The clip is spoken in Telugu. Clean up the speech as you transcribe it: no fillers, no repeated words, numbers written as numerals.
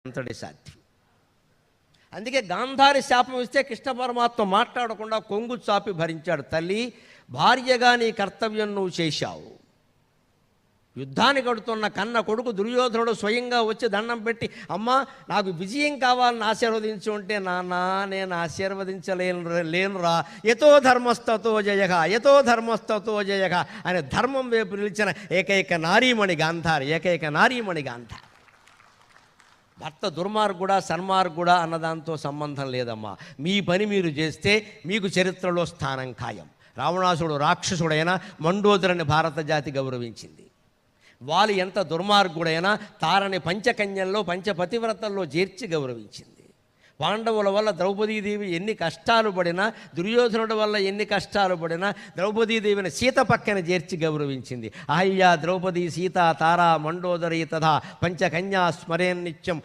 అంతటి సాధ్యం. అందుకే గాంధారి శాపం ఇస్తే కృష్ణ పరమాత్మ మాట్లాడకుండా కొంగు చాపి భరించాడు. తల్లి, భార్యగా నీ కర్తవ్యం నువ్వు చేశావు. యుద్ధానికి కడుతున్న కన్న కొడుకు దుర్యోధనుడు స్వయంగా వచ్చి దండం పెట్టి, అమ్మా నాకు విజయం కావాలని ఆశీర్వదించు ఉంటే, నాన్న నేను ఆశీర్వదించలేనురా, యతో ధర్మస్తతో జయగా, యతో ధర్మస్తతో జయగా అనే ధర్మం వైపు నిలిచిన ఏకైక నారీమణి గాంధారి, ఏకైక నారీమణి గాంధారి. భర్త దుర్మార్గుడా సన్మార్గుడా అన్నదాంతో సంబంధం లేదమ్మా. మీ పని మీరు చేస్తే మీకు చరిత్రలో స్థానం ఖాయం. రావణాసుడు రాక్షసుడైనా మండోదరిని భారత జాతి గౌరవించింది. వాళ్ళు ఎంత దుర్మార్గుడైనా తారని పంచకన్యల్లో పంచపతివ్రతల్లో చేర్చి గౌరవించింది. పాండవుల వల్ల ద్రౌపదీదేవి ఎన్ని కష్టాలు పడినా, దుర్యోధనుడి వల్ల ఎన్ని కష్టాలు పడినా ద్రౌపదీదేవిని సీత పక్కన చేర్చి గౌరవించింది. అహల్య, ద్రౌపది, సీత, తారా, మండోదరి తథా పంచకన్యా స్మరేన్ నిత్యం